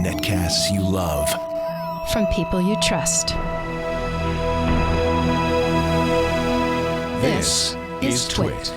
Netcasts you love. From people you trust. This is Twit.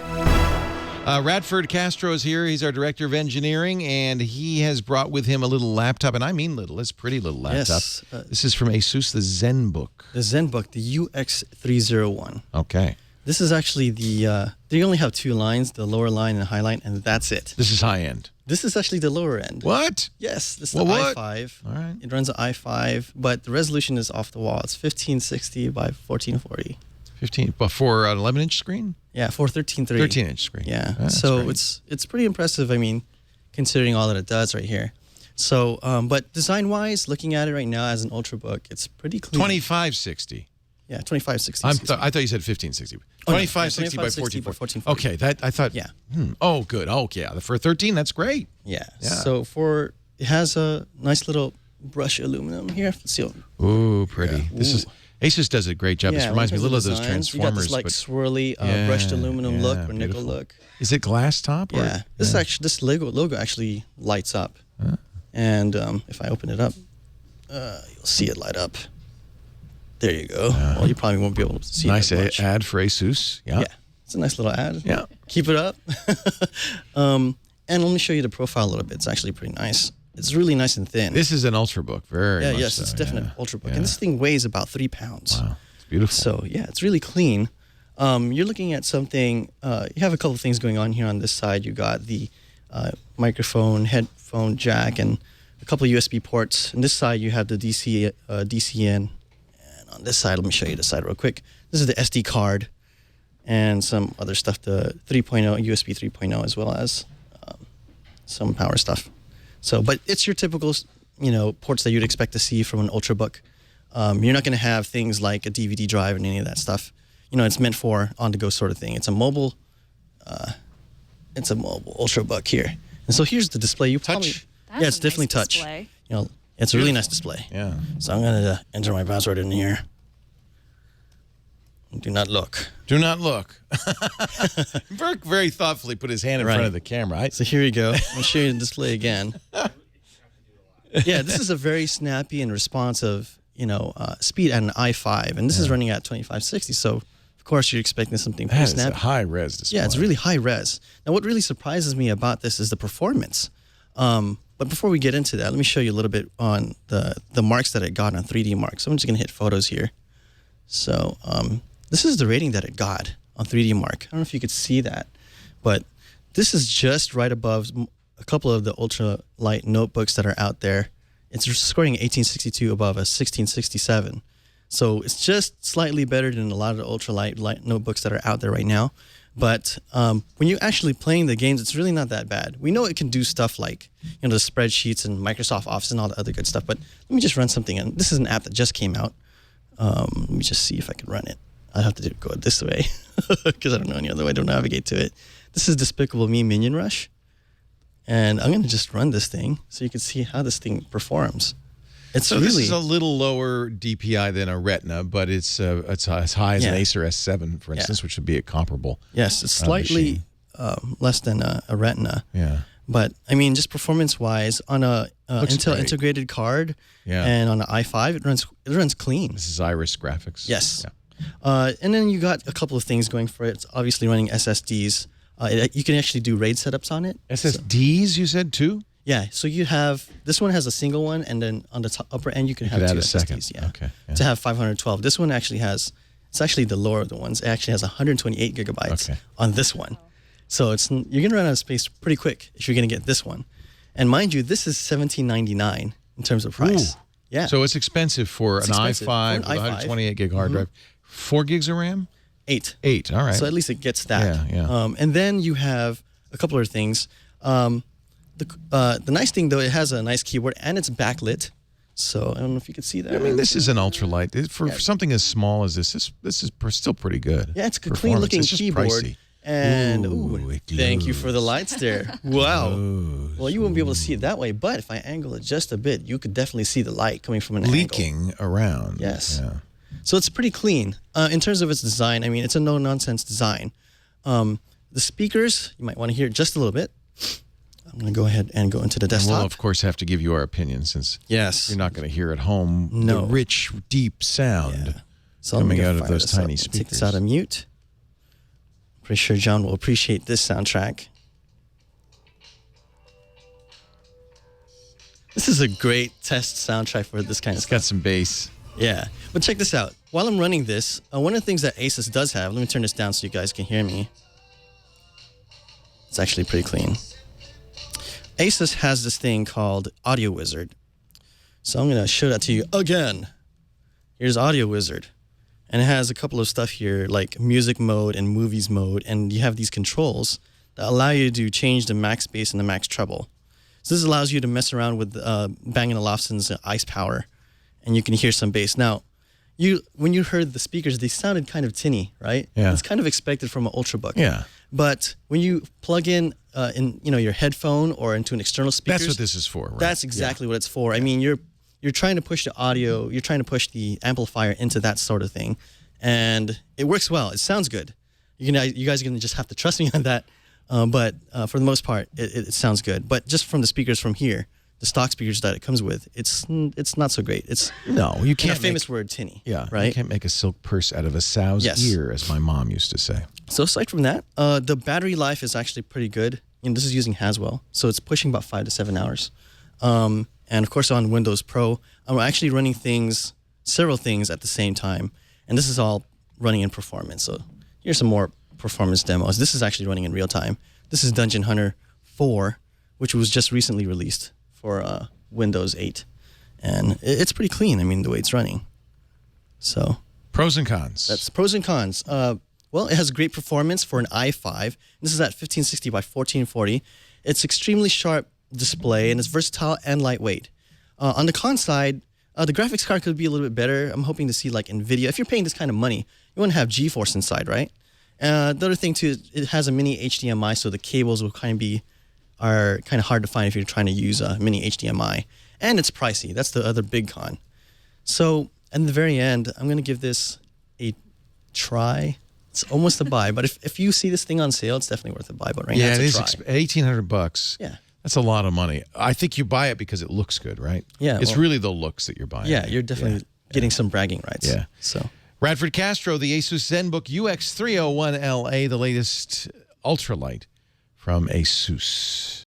Radford Castro is here. He's our director of engineering, and he has brought with him a little laptop, and I mean little. It's a pretty little laptop. Yes. This is from Asus, the Zenbook. The Zenbook, the UX301. Okay. This is actually the, they only have two lines, the lower line and the high line, and that's it. This is high-end. This is actually the lower end. What? Yes, this is Well, the what? i5. All right. It runs an i5, but the resolution is off the wall. It's 1560 by 1440. 15, but for an 11-inch screen? Yeah, for 1330. 13-inch screen. Yeah, That's so great. it's pretty impressive, I mean, considering all that it does right here. So, but design-wise, looking at it right now as an Ultrabook, it's pretty clean. 2560. Yeah, 2560. I thought you said 1560. Oh, no, 2560 by 1440. 1440. Okay, that I thought. Yeah. Oh, good. Oh, yeah. For 13, that's great. Yeah. Yeah. So it has a nice little brush aluminum here. Let's see. Ooh, pretty. Yeah. This is Asus does a great job. This reminds me a little of those Transformers. You got this like swirly brushed aluminum look or nickel look. Is it glass top? Or? Yeah. This logo actually lights up. And if I open it up, you'll see it light up. There you go. Well, you probably won't be able to see nice it much. ad for Asus. Yeah. Yeah. It's a nice little ad. Yeah. Keep it up. And let me show you the profile a little bit. It's actually pretty nice. It's really nice and thin. This is an Ultrabook. Very much yes, so. it's definitely an Ultrabook. Yeah. And this thing weighs about 3 pounds. Wow. It's beautiful. So, yeah, it's really clean. You're looking at something, you have a couple of things going on here on this side. You got the microphone, headphone jack, and a couple of USB ports. On this side, you have the DCN. And on this side, let me show you the side real quick. This is the SD card and some other stuff, the 3.0, USB 3.0, as well as some power stuff. So, but it's your typical, ports that you'd expect to see from an Ultrabook. You're not going to have things like a DVD drive and any of that stuff. It's meant for on-the-go sort of thing. It's a mobile Ultrabook here. And so here's the display. Touch? Yeah, it's definitely touch. Display. It's a really nice display. Yeah. So I'm going to enter my password in here. Do not look. Do not look. Burke very thoughtfully put his hand in front of the camera. So here you go. I'll show you the display again. Yeah, this is a very snappy and responsive, speed at an i5, and this is running at 2560. So, of course, you're expecting something pretty That is a snappy. high-res display. Yeah, it's really high res. Now, what really surprises me about this is the performance. But before we get into that, let me show you a little bit on the marks that it got on 3D Mark. So I'm just going to hit photos here. So this is the rating that it got on 3D Mark. I don't know if you could see that, but this is just right above a couple of the ultra-light notebooks that are out there. It's scoring 1862 above a 1667. So it's just slightly better than a lot of the ultra-light notebooks that are out there right now. But when you're actually playing the games, it's really not that bad. We know it can do stuff like, the spreadsheets and Microsoft Office and all the other good stuff. But let me just run something. And this is an app that just came out. Let me just see if I can run it. I have to go this way because I don't know any other way to navigate to it. This is Despicable Me Minion Rush. And I'm going to just run this thing so you can see how this thing performs. This is a little lower DPI than a Retina, but it's as high as an Acer S7, for instance, which would be a comparable. Yes, it's slightly less than a Retina. Yeah. But, I mean, just performance-wise, on a Intel great. integrated card and on an i5, it runs clean. This is Iris graphics. Yes. Yeah. And then you got a couple of things going for it. It's obviously running SSDs. You can actually do RAID setups on it. SSDs, you said, too? Yeah, so you have, this one has a single one, and then on the upper end, you can have add two a second. SSDs. Yeah. Okay. Yeah. To have 512. This one actually has, it's actually the lower of the ones. It actually has 128 gigabytes on this one. So you're going to run out of space pretty quick if you're going to get this one. And mind you, this is $17.99 in terms of price. Ooh. Yeah. So it's expensive for an i5 with 128 gig hard drive. 4 gigs of RAM? 8. 8, all right. So at least it gets that. Yeah. And then you have a couple of things. The nice thing, though, it has a nice keyboard and it's backlit. So I don't know if you could see that. I mean, this is an ultralight. For something as small as this is still pretty good. Yeah, it's a clean-looking keyboard. Pricey. And Ooh, thank you for the lights there. Wow. Well, you won't be able to see it that way, but if I angle it just a bit, you could definitely see the light coming from an leaking angle. around. Yes. Yeah. So it's pretty clean. In terms of its design, I mean, it's a no-nonsense design. The speakers, you might want to hear just a little bit. I'm going to go ahead and go into the And desktop. we'll, of course, have to give you our opinion since Yes. you're not going to hear at home No. the rich, deep sound Yeah. So let me coming go out of fire those this up. tiny Take this speakers. out of mute. Pretty sure John will appreciate this soundtrack. This is a great test soundtrack for this kind of It's stuff. got some bass. Yeah. But check this out. While I'm running this, one of the things that Asus does have, let me turn this down so you guys can hear me. It's actually pretty clean. Asus has this thing called Audio Wizard. So I'm going to show that to you again. Here's Audio Wizard. And it has a couple of stuff here like music mode and movies mode. And you have these controls that allow you to change the max bass and the max treble. So this allows you to mess around with Bang & Olufsen's Ice Power. And you can hear some bass. Now, when you heard the speakers, they sounded kind of tinny, right? Yeah. It's kind of expected from an Ultrabook. Yeah. But when you plug in your headphone or into an external speaker, That's what this is for, right? That's exactly what it's for. I mean, you're trying to push the audio, you're trying to push the amplifier into that sort of thing, and it works well. It sounds good. You guys are gonna just have to trust me on that. But for the most part, it sounds good. But just from the speakers from here, the stock speakers that it comes with, it's not so great. It's No, you can't. a famous word, tinny. Yeah, right. You can't make a silk purse out of a sow's Yes. ear, as my mom used to say. So aside from that, the battery life is actually pretty good. This is using Haswell, so it's pushing about 5 to 7 hours. And of course, on Windows Pro, I'm actually running several things at the same time, and this is all running in performance. So here's some more performance demos. This is actually running in real time. This is Dungeon Hunter 4, which was just recently released for Windows 8, and it's pretty clean. I mean, the way it's running. So Pros and cons. that's pros and cons. Well, it has great performance for an i5. This is at 1560 by 1440. It's extremely sharp display, and it's versatile and lightweight. On the con side, the graphics card could be a little bit better. I'm hoping to see like NVIDIA. If you're paying this kind of money, you want to have GeForce inside, right? The other thing too, it has a mini HDMI, so the cables will are kind of hard to find if you're trying to use a mini HDMI. And it's pricey. That's the other big con. So at the very end, I'm going to give this a try. It's almost a buy, but if you see this thing on sale, it's definitely worth a buy. But right now, Yeah, it it's is a try. $1,800. Yeah. That's a lot of money. I think you buy it because it looks good, right? Yeah, It's well- really the looks that you're buying. Yeah, you're definitely getting some bragging rights. Yeah. So Radford Castro, the Asus Zenbook UX301LA, the latest ultralight from Asus.